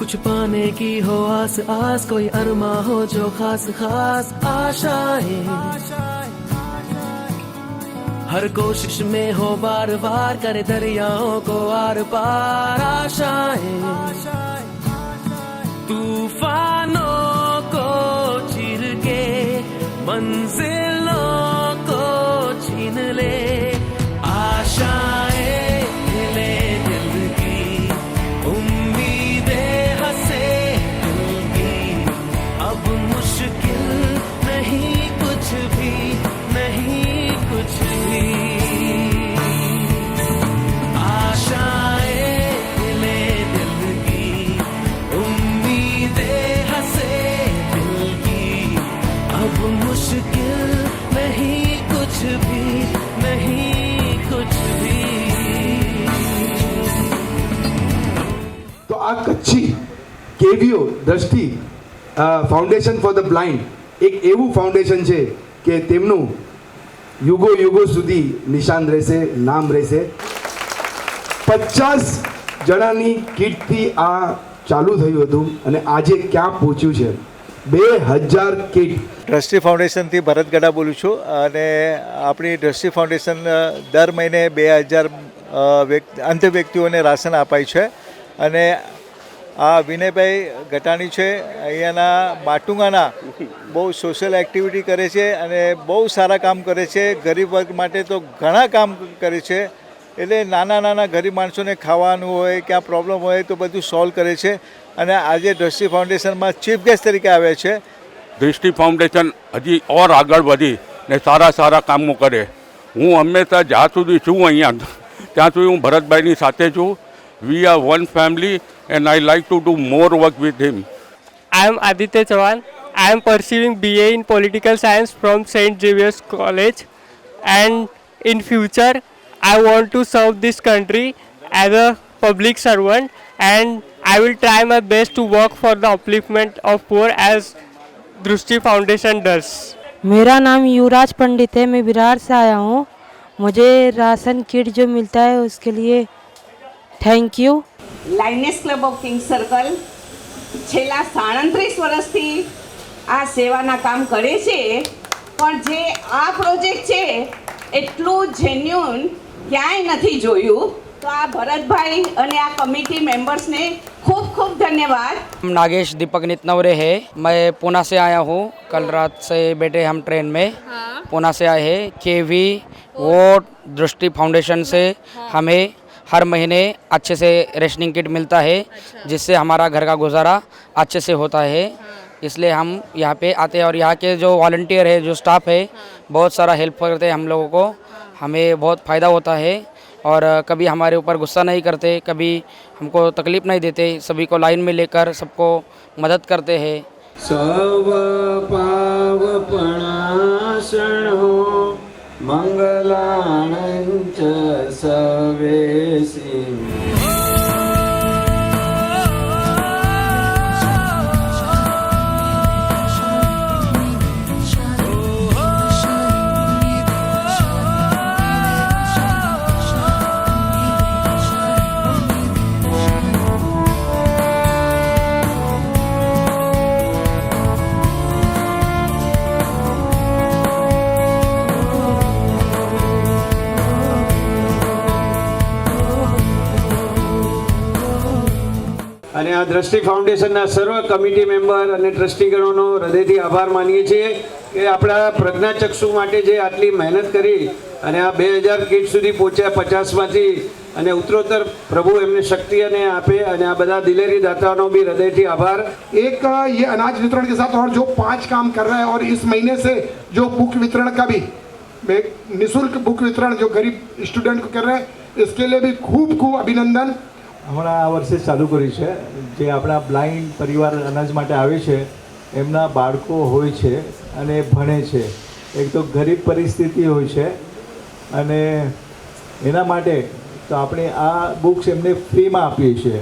कुछ पाने की हो आस आस, कोई अरमा हो जो खास खास आशाएं, हर कोशिश में हो बार बार करे दरियाओं को आर पार आशाएं, तूफानों को चीर के मंजिलों को छीन ले आशाएं, ले दिल की उम्मीदें हंसे दिल की, अब मुश्किल नहीं कुछ भी, नहीं कुछ भी, आशाएं ले दिल की उम्मीदें हंसे दिल की, अब मुश्किल नहीं कुछ भी, नहीं कुछ भी। તો આ કચ્છી કેવીઓ દ્રષ્ટિ ફાઉન્ડેશન ફોર ધ બ્લાઇન્ડ એક એવું ફાઉન્ડેશન છે કે તેમનું યુગો યુગો સુધી નિશાન રહેશે, નામ રહેશે. 50 જણાની કીટથી આ ચાલુ થયું હતું અને આજે ક્યાં પહોંચ્યું છે? 2000 કીટ. દ્રષ્ટિ ફાઉન્ડેશનથી ભરત ગડા બોલું છું અને આપણી દ્રષ્ટિ ફાઉન્ડેશન દર મહિને 2000 અંધ વ્યક્તિઓને રાશન અપાય છે અને આ વિનયભાઈ ગટાણી છે, અહીંયાના માટુંગાના બહુ સોશિયલ એક્ટિવિટી કરે છે અને બહુ સારા કામ કરે છે. ગરીબ વર્ગ માટે તો ઘણા કામ કરે છે, એટલે નાના નાના ગરીબ માણસોને ખાવાનું હોય, ક્યાં પ્રોબ્લેમ હોય તો બધું સોલ્વ કરે છે અને આજે દ્રષ્ટિ ફાઉન્ડેશનમાં ચીફ ગેસ્ટ તરીકે આવ્યા છે. દ્રષ્ટિ ફાઉન્ડેશન હજી ઓર આગળ વધી ને સારા સારા કામો કરે. હું હંમેશા જ્યાં સુધી છું અહીંયા ત્યાં સુધી હું ભરતભાઈની સાથે છું. We are one family and I like to do more work with him. I am Aditya Chavan. I am pursuing BA in Political Science from St. Xavier's College, and in future I want to serve this country as a public servant, and I will try my best to work for the upliftment of poor as दृष्टि foundation does. मेरा नाम युवराज पंडित है, मैं विरार से आया हूँ. मुझे ration kit जो मिलता है उसके लिए thank you. Lioness club of king circle છેલ્લા 37 વર્ષથી આ સેવાના કામ કરે છે, પણ જે આ પ્રોજેક્ટ છે એટલું જેન્યુન ક્યાંય નથી જોયું. તો આ ભરતભાઈ અને આ કમિટી મેમ્બર્સને खूब खूब धन्यवाद. नागेश दीपक नितनवरे है. मैं पूना से आया हूँ. कल रात से बैठे हम ट्रेन में. पूना से आए हैं. केवी वो दृष्टि फाउंडेशन से हमें हर महीने अच्छे से रेशनिंग किट मिलता है, जिससे हमारा घर का गुजारा अच्छे से होता है. इसलिए हम यहाँ पे आते हैं और यहाँ के जो वॉलंटियर है, जो स्टाफ है, बहुत सारा हेल्प करते हैं हम लोगों को. हमें बहुत फ़ायदा होता है और कभी हमारे ऊपर गुस्सा नहीं करते, कभी हमको तकलीफ़ नहीं देते. सभी को लाइन में लेकर सबको मदद करते हैं. सव पावपणाशनो मंगलानंच सवेसी. અને આ દ્રષ્ટિ ફાઉન્ડેશનના સર્વ કમિટી મેમ્બર અને ટ્રસ્ટીગણોનો હૃદયથી આભાર માનીએ છીએ કે આપણા પ્રજ્ઞાચક્ષુ માટે જે આટલી મહેનત કરી અને આ 2000 કીટ સુધી પહોંચ્યા 50માંથી, અને ઉત્તરોત્તર પ્રભુ એમને શક્તિ અને આપે. અને આ બધા દિલેરી દાતાઓનો भी हृदय आभार. एक ये अनाज वितरण के साथ और जो 5 काम कर रहा है, और इस महीने से जो बुक वितरण का भी निःशुल्क बुक वितरण जो गरीब स्टूडेंट को कर रहे हैं, इसके लिए भी खूब खूब अभिनंदन. હમણાં આ વર્ષે ચાલુ કરી છે. જે આપણા બ્લાઇન્ડ પરિવાર અનાજ માટે આવે છે, એમના બાળકો હોય છે અને ભણે છે. એક તો ગરીબ પરિસ્થિતિ હોય છે અને એના માટે તો આપણે આ બુક્સ એમને ફ્રીમાં આપીએ છીએ.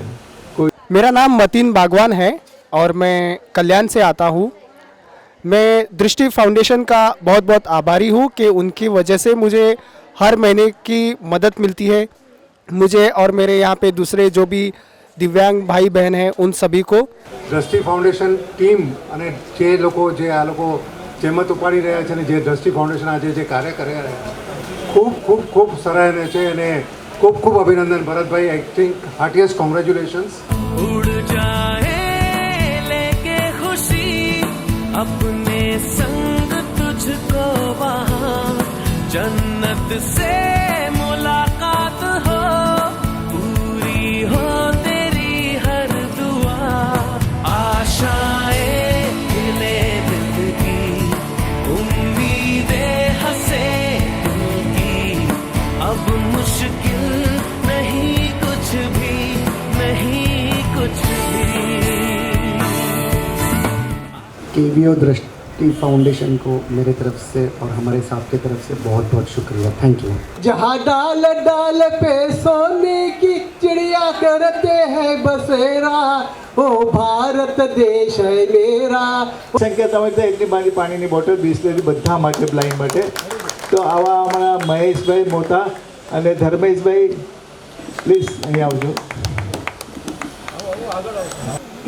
मेरा नाम मतीन बागवान है और मैं कल्याण से आता हूँ. मैं दृष्टि फाउंडेशन का बहुत बहुत आभारी हूँ कि उनकी वजह से मुझे हर महीने की मदद मिलती है. मुझे और मेरे यहाँ पे दूसरे जो भी दिव्यांग भाई बहन हैं उन सभी को। દ્રષ્ટિ ફાઉન્ડેશન ટીમ અને જે લોકો આ લોકો જેમત ઉપાડી રહ્યા છે અને જે દ્રષ્ટિ ફાઉન્ડેશન આજે જે કાર્ય કરી રહ્યા ખૂબ ખૂબ ખૂબ સરાહનીય છે અને ખૂબ ખૂબ અભિનંદન Bharatbhai. I think heartiest congratulations. उड़ जाए लेके खुशी अपने संग तुझको वहाँ जन्नत से मुलाकात हो पूरी हो तेरी हर दुआ आशाएं खिले दिल की उम्मीदें हंसे दिल की अब मुश्किल नहीं कुछ भी नहीं कुछ भी केवीओ दृष्टि फाउंडेशन को मेरे तरफ से और हमारे साथ की तरफ से बहुत बहुत शुक्रिया. Thank you. जहाँ डाल डाल पे सोने की चिड़िया करते हैं बसेरा, ओ भारत देश है मेरा. સંખ્યા તમે તો એકની બાની પાણીની બોટલ બિસ્લેરી બધા માટે બ્લાઇન્ડ માટે. તો આવા અમારા મહેશભાઈ મોતા અને ધર્મેશભાઈ પ્લીઝ અહીં આવજો.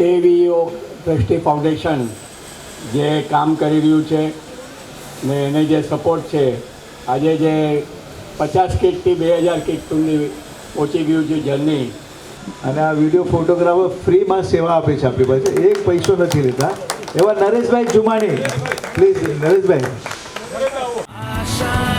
કેવીઓ દ્રષ્ટિ ફાઉન્ડેશન જે કામ કરી રહ્યું છે ને એને જે સપોર્ટ છે આજે જે 50 કિટથી 2000 કિટ સુધી પહોંચી ગયું છે જર્ની. અને આ વિડીયો ફોટોગ્રાફર ફ્રીમાં સેવા આપે છે આપણી પાસે, એક પૈસો નથી લેતા. એવા નરેશભાઈ જુમાણી પ્લીઝ. નરેશભાઈ आशा